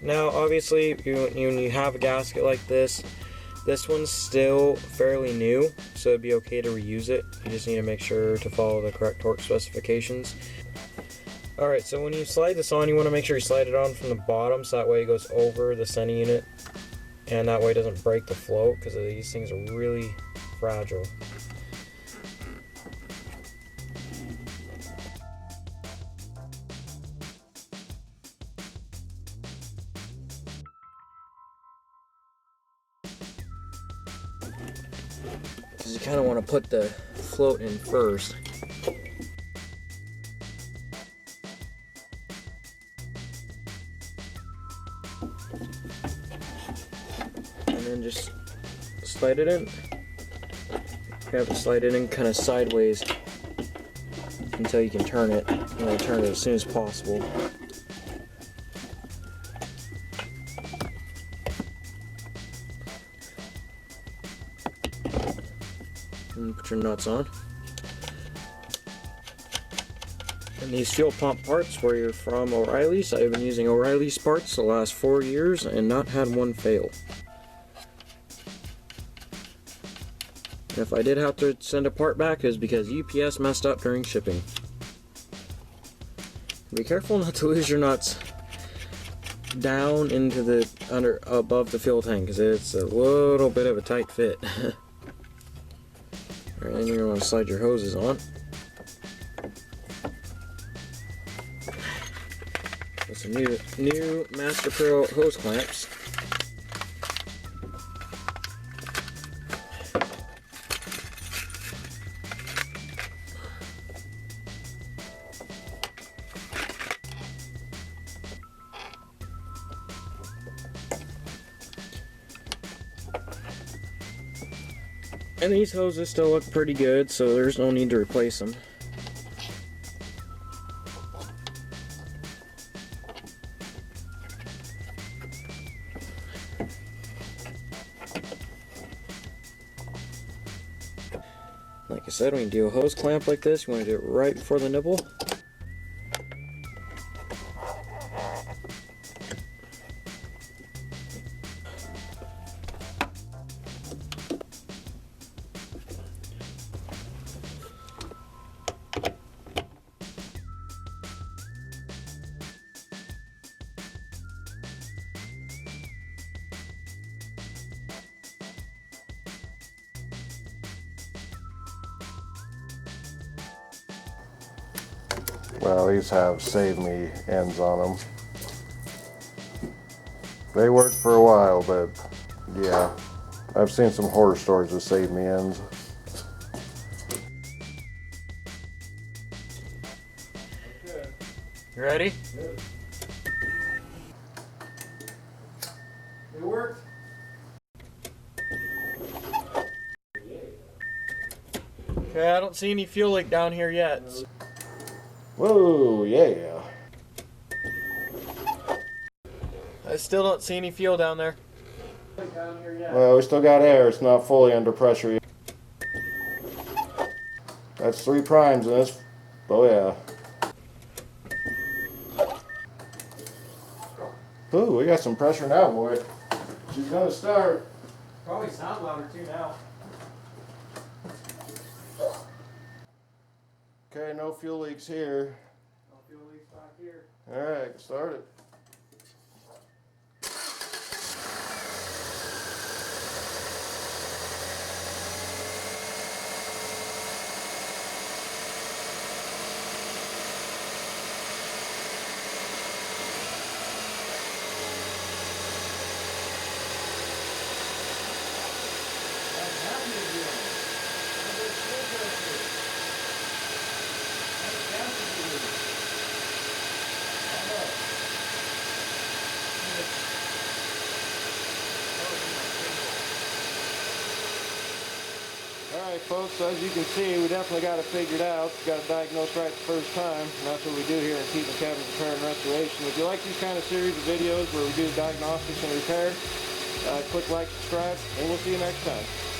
Now obviously when you have a gasket like this one's still fairly new, so it'd be okay to reuse it. You just need to make sure to follow the correct torque specifications. Alright, so when you slide this on, you want to make sure you slide it on from the bottom so that way it goes over the center unit, and that way it doesn't break the float, because these things are really fragile. Because you kind of want to put the float in first. And then just slide it in. You have to slide it in kind of sideways until you can turn it. You want to turn it as soon as possible. And put your nuts on. And these fuel pump parts, where you're from O'Reilly's, I've been using O'Reilly's parts the last 4 years and not had one fail. And if I did have to send a part back, it was because UPS messed up during shipping. Be careful not to lose your nuts down into the above the fuel tank, because it's a little bit of a tight fit. Alright, then you're going to want to slide your hoses on. With some new Master Pro hose clamps. And these hoses still look pretty good, so there's no need to replace them. Like I said, when you do a hose clamp like this, you want to do it right before the nipple. Well, these have save me ends on them. They worked for a while, but yeah, I've seen some horror stories with save me ends. Okay. You ready? Good. It worked. Okay, I don't see any fuel leak down here yet. Whoa, yeah. I still don't see any fuel down there. Well, we still got air. It's not fully under pressure yet. That's 3 primes in this. Oh yeah. Ooh, we got some pressure now, boy. She's gonna start. Probably sound louder too now. Okay, no fuel leaks here. No fuel leaks back here. Alright, start it. Alright folks, so as you can see, we definitely got it figured out. Got it diagnosed right the first time. And that's what we do here in Keaton Cabin Repair and Restoration. If you like these kind of series of videos where we do diagnostics and repair, click like, subscribe, and we'll see you next time.